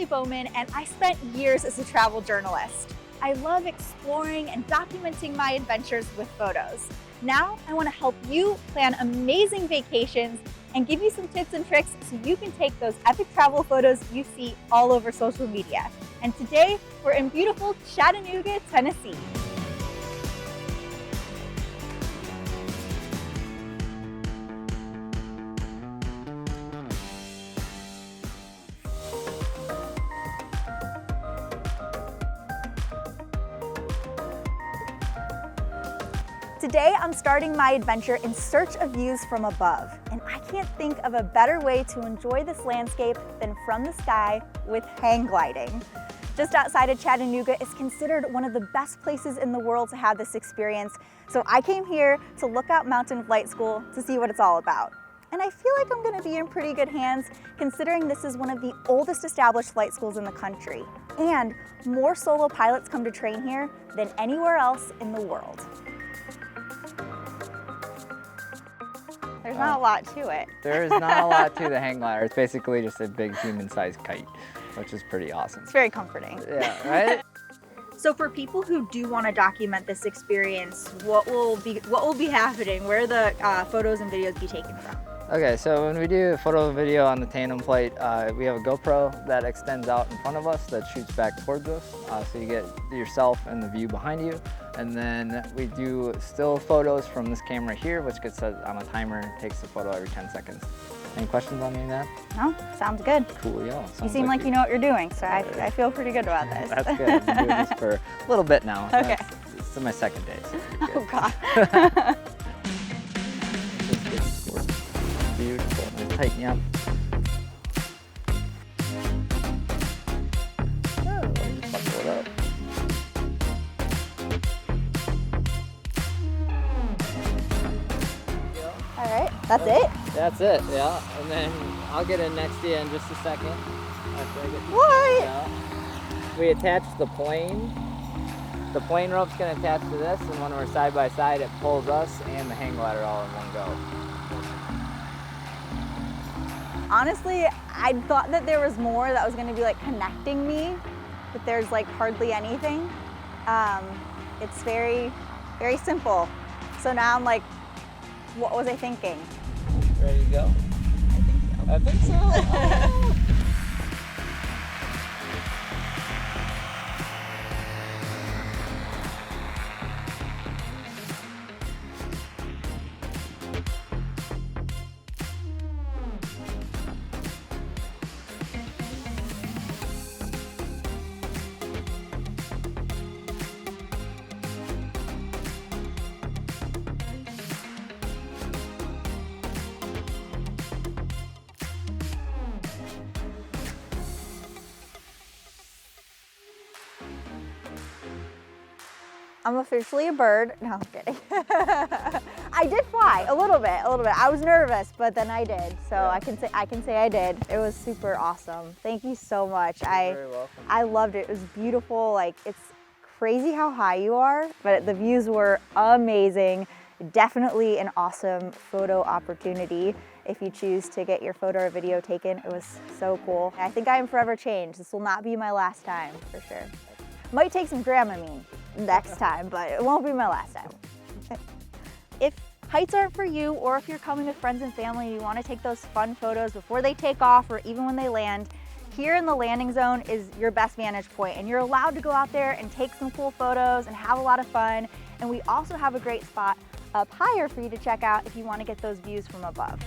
Amy Bowman, and I spent years as a travel journalist. I love exploring and documenting my adventures with photos. Now I want to help you plan amazing vacations and give you some tips and tricks so you can take those epic travel photos you see all over social media. And today we're in beautiful Chattanooga, Tennessee. Today, I'm starting my adventure in search of views from above, and I can't think of a better way to enjoy this landscape than from the sky with hang gliding. Just outside of Chattanooga is considered one of the best places in the world to have this experience, so I came here to Lookout Mountain Flight School to see what it's all about. And I feel like I'm going to be in pretty good hands considering this is one of the oldest established flight schools in the country, and more solo pilots come to train here than anywhere else in the world. There's not a lot to it. There is not a lot to the hang glider. It's basically just a big human-sized kite, which is pretty awesome. It's very comforting. Yeah, right? So for people who do want to document this experience, what will be happening? Where are the photos and videos be taken from? Okay, so when we do a photo and video on the tandem flight, we have a GoPro that extends out in front of us that shoots back towards us. So you get yourself and the view behind you. And then we do still photos from this camera here, which gets set on a timer, takes a photo every 10 seconds. Any questions on any of that? No, sounds good. Cool, yeah. You seem like you know what you're doing, so I feel pretty good about this. That's good. I've been doing this for a little bit now. Okay. This is my second day, so Oh, God. Beautiful. Let's tighten you up. Oh, just buckle it up. All right, that's it? That's it, yeah. And then I'll get in next to you in just a second. What? We attach the plane. The plane rope's gonna attach to this, and when we're side by side, it pulls us and the hang glider all in one go. Honestly, I thought that there was more that was gonna be like connecting me, but there's like hardly anything. It's very, very simple. So now I'm like, what was I thinking? Ready to go? I think so. Oh. I'm officially a bird. No, I'm kidding. I did fly a little bit. I was nervous, but then I did. So yeah. I can say I did. It was super awesome. Thank you so much. You're very welcome. I loved it. It was beautiful. Like, it's crazy how high you are, but the views were amazing. Definitely an awesome photo opportunity if you choose to get your photo or video taken. It was so cool. I think I am forever changed. This will not be my last time for sure. Might take some Dramamine next time, but it won't be my last time. If heights aren't for you, or if you're coming with friends and family and you want to take those fun photos before they take off or even when they land, here in the landing zone is your best vantage point, and you're allowed to go out there and take some cool photos and have a lot of fun. And we also have a great spot up higher for you to check out if you want to get those views from above.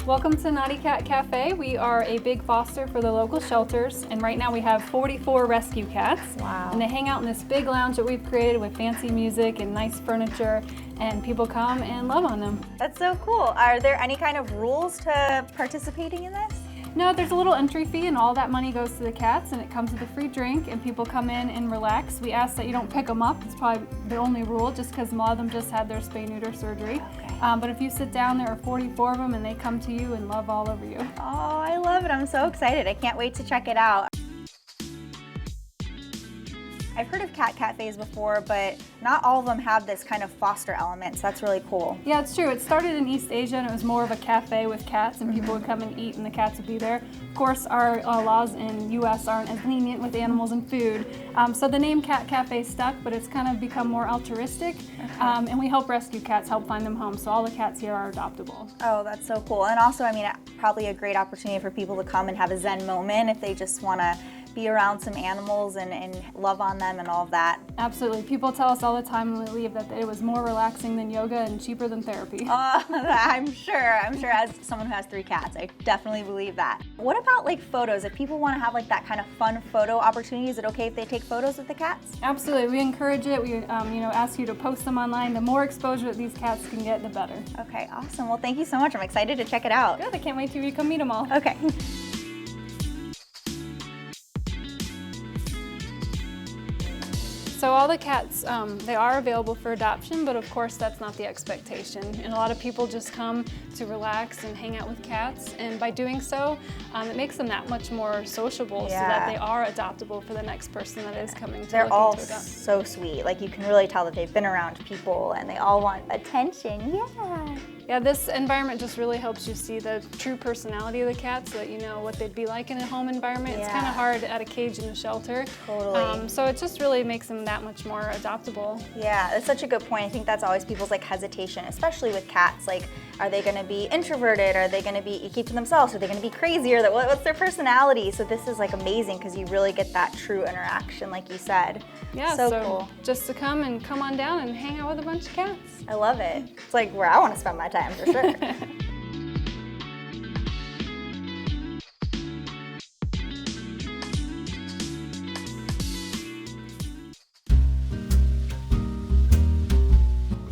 Welcome to Naughty Cat Cafe. We are a big foster for the local shelters, and right now we have 44 rescue cats. Wow. And they hang out in this big lounge that we've created with fancy music and nice furniture, and people come and love on them. That's so cool. Are there any kind of rules to participating in this? No, there's a little entry fee, and all that money goes to the cats, and it comes with a free drink, and people come in and relax. We ask that you don't pick them up. It's probably the only rule, just because a lot of them just had their spay-neuter surgery. But if you sit down, there are 44 of them, and they come to you and love all over you. Oh, I love it. I'm so excited. I can't wait to check it out. I've heard of cat cafes before, but not all of them have this kind of foster element, so that's really cool. Yeah, it's true. It started in East Asia, and it was more of a cafe with cats, and people would come and eat, and the cats would be there. Of course, our laws in U.S. aren't as lenient with animals and food, so the name Cat Cafe stuck, but it's kind of become more altruistic, and we help rescue cats, help find them homes, so all the cats here are adoptable. Oh, that's so cool. And also, I mean, probably a great opportunity for people to come and have a Zen moment if they just want to be around some animals and love on them and all of that. Absolutely. People tell us all the time when we leave that it was more relaxing than yoga and cheaper than therapy. I'm sure. As someone who has 3 cats, I definitely believe that. What about like photos? If people want to have like that kind of fun photo opportunity, is it okay if they take photos with the cats? Absolutely. We encourage it. We ask you to post them online. The more exposure that these cats can get, the better. Okay, awesome. Well, thank you so much. I'm excited to check it out. Good. I can't wait till you come meet them all. Okay. So all the cats, they are available for adoption, but of course that's not the expectation. And a lot of people just come to relax and hang out with cats, and by doing so, it makes them that much more sociable so that they are adoptable for the next person that is coming to They're all to adopt. so sweet. Like you can really tell that they've been around people and they all want attention. Yeah. Yeah, this environment just really helps you see the true personality of the cat so that you know what they'd be like in a home environment. It's kind of hard at a cage in a shelter. Totally. So it just really makes them that much more adoptable. Yeah, that's such a good point. I think that's always people's like hesitation, especially with cats. Like, are they going to be introverted? Are they going to be keep to themselves? Are they going to be crazy? Or what's their personality? So this is like amazing because you really get that true interaction, like you said. Yeah, so cool. Just to come on down and hang out with a bunch of cats. I love it. It's like where I want to spend my time for sure.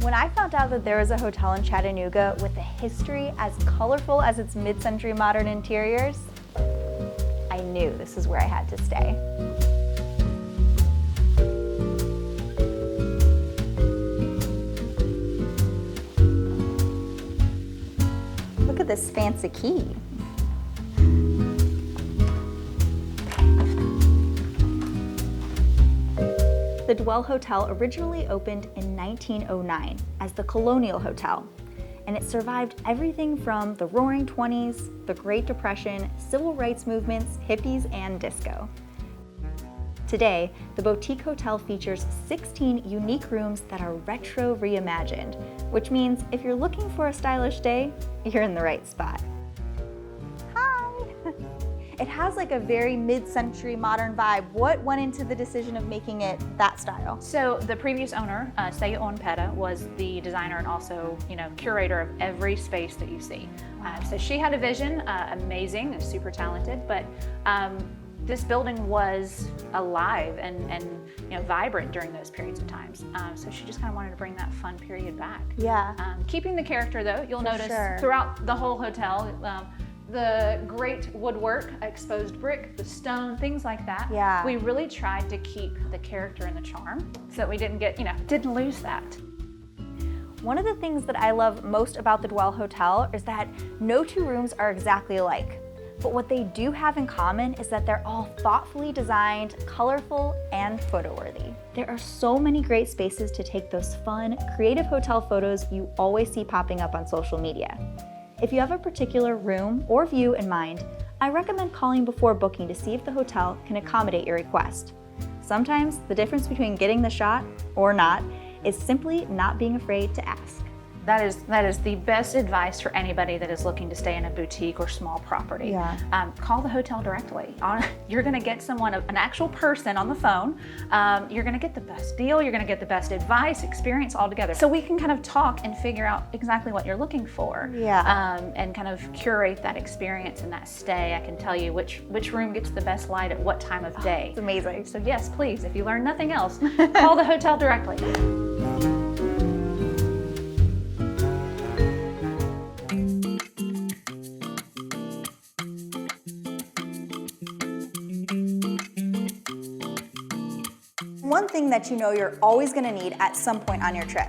When I found out that there was a hotel in Chattanooga with a history as colorful as its mid-century modern interiors, I knew this is where I had to stay. Look at this fancy key. The Dwell Hotel originally opened in 1909 as the Colonial Hotel, and it survived everything from the Roaring 20s, the Great Depression, civil rights movements, hippies, and disco. Today, the boutique hotel features 16 unique rooms that are retro reimagined, which means if you're looking for a stylish day, you're in the right spot. Hi! It has like a very mid-century modern vibe. What went into the decision of making it that style? So the previous owner, Saya Onpeta, was the designer and also, curator of every space that you see. So she had a vision, amazing and super talented, but this building was alive and vibrant during those periods of times. So she just kind of wanted to bring that fun period back. Yeah. Keeping the character though, you'll notice sure. throughout the whole hotel, the great woodwork, exposed brick, the stone, things like that. Yeah. We really tried to keep the character and the charm so that we didn't didn't lose that. One of the things that I love most about the Dwell Hotel is that no 2 rooms are exactly alike. But what they do have in common is that they're all thoughtfully designed, colorful, and photo-worthy. There are so many great spaces to take those fun, creative hotel photos you always see popping up on social media. If you have a particular room or view in mind, I recommend calling before booking to see if the hotel can accommodate your request. Sometimes the difference between getting the shot or not is simply not being afraid to ask. That is the best advice for anybody that is looking to stay in a boutique or small property. Yeah. Call the hotel directly. You're going to get an actual person on the phone. You're going to get the best deal. You're going to get the best advice, experience all together. So we can kind of talk and figure out exactly what you're looking for. Yeah. And kind of curate that experience and that stay. I can tell you which room gets the best light at what time of day. It's amazing. So yes, please, if you learn nothing else, call the hotel directly. thing that you know you're always gonna need at some point on your trip,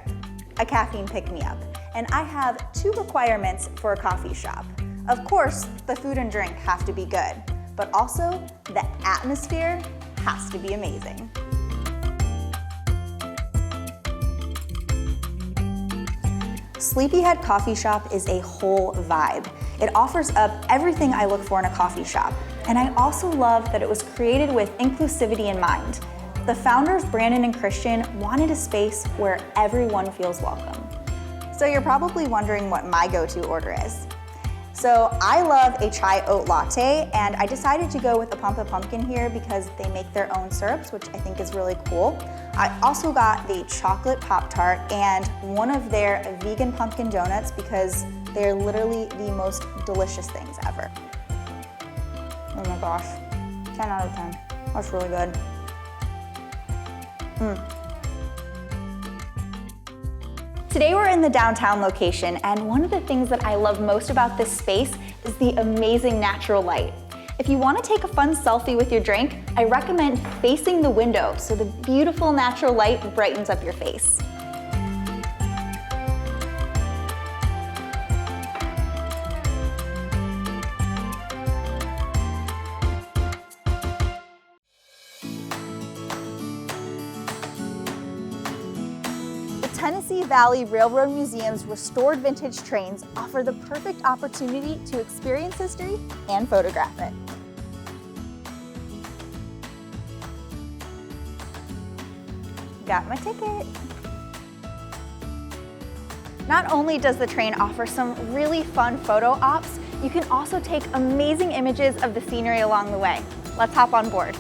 a caffeine pick-me-up. And I have 2 requirements for a coffee shop. Of course, the food and drink have to be good, but also the atmosphere has to be amazing. Sleepyhead Coffee Shop is a whole vibe. It offers up everything I look for in a coffee shop. And I also love that it was created with inclusivity in mind. The founders, Brandon and Christian, wanted a space where everyone feels welcome. So you're probably wondering what my go-to order is. So I love a chai oat latte, and I decided to go with a pump of pumpkin here because they make their own syrups, which I think is really cool. I also got the chocolate Pop-Tart and one of their vegan pumpkin donuts because they're literally the most delicious things ever. Oh my gosh, 10 out of 10. That's really good. Today we're in the downtown location, and one of the things that I love most about this space is the amazing natural light. If you want to take a fun selfie with your drink, I recommend facing the window so the beautiful natural light brightens up your face. Tennessee Valley Railroad Museum's restored vintage trains offer the perfect opportunity to experience history and photograph it. Got my ticket. Not only does the train offer some really fun photo ops, you can also take amazing images of the scenery along the way. Let's hop on board.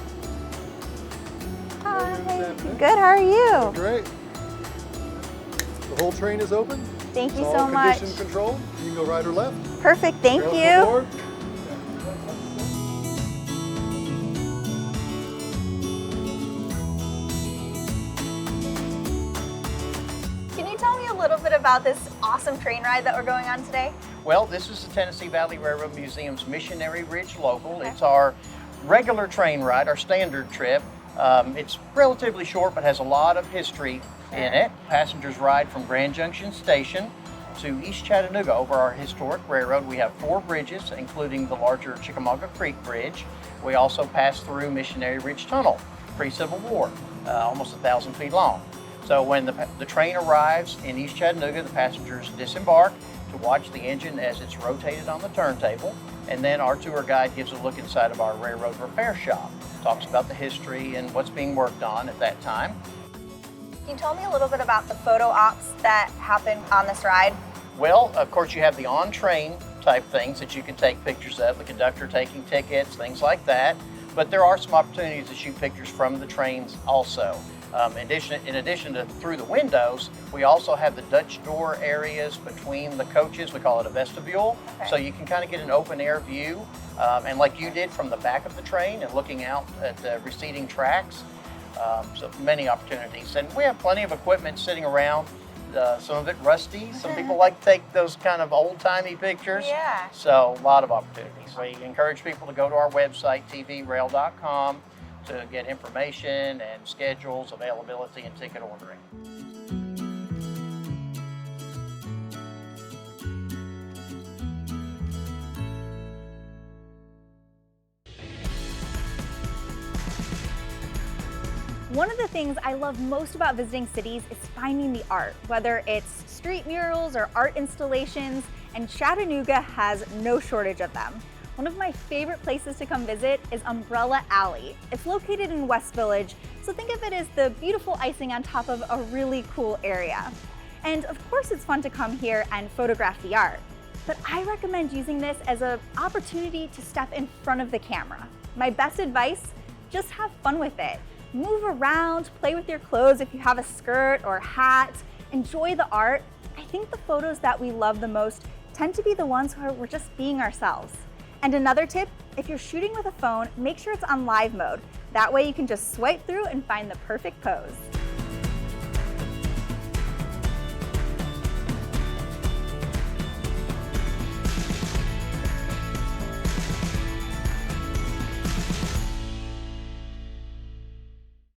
Hi. Good, how are you? Great. The whole train is open. Thank you It's so all much. condition control. You can go right or left. Perfect, thank Rails you. forward. Can you tell me a little bit about this awesome train ride that we're going on today? Well, this is the Tennessee Valley Railroad Museum's Missionary Ridge Local. It's our regular train ride, our standard trip. It's relatively short, but has a lot of history in it. Passengers ride from Grand Junction Station to East Chattanooga over our historic railroad. We have 4 bridges, including the larger Chickamauga Creek Bridge. We also pass through Missionary Ridge Tunnel, pre-Civil War, almost 1,000 feet long. So when the train arrives in East Chattanooga, the passengers disembark to watch the engine as it's rotated on the turntable. And then our tour guide gives a look inside of our railroad repair shop, talks about the history and what's being worked on at that time. Can you tell me a little bit about the photo ops that happen on this ride? Well, of course, you have the on-train type things that you can take pictures of, the conductor taking tickets, things like that. But there are some opportunities to shoot pictures from the trains also. In addition to through the windows, we also have the Dutch door areas between the coaches. We call it a vestibule. Okay. So you can kind of get an open air view. And like you did from the back of the train and looking out at the receding tracks. So many opportunities. And we have plenty of equipment sitting around. Some of it rusty. Some people like to take those kind of old-timey pictures. Yeah. So a lot of opportunities. We encourage people to go to our website, tvrail.com, to get information and schedules, availability, and ticket ordering. One of the things I love most about visiting cities is finding the art, whether it's street murals or art installations, and Chattanooga has no shortage of them. One of my favorite places to come visit is Umbrella Alley. It's located in West Village, so think of it as the beautiful icing on top of a really cool area. And of course it's fun to come here and photograph the art, but I recommend using this as an opportunity to step in front of the camera. My best advice, just have fun with it. Move around, play with your clothes if you have a skirt or hat, enjoy the art. I think the photos that we love the most tend to be the ones where we're just being ourselves. And another tip, if you're shooting with a phone, make sure it's on live mode. That way you can just swipe through and find the perfect pose.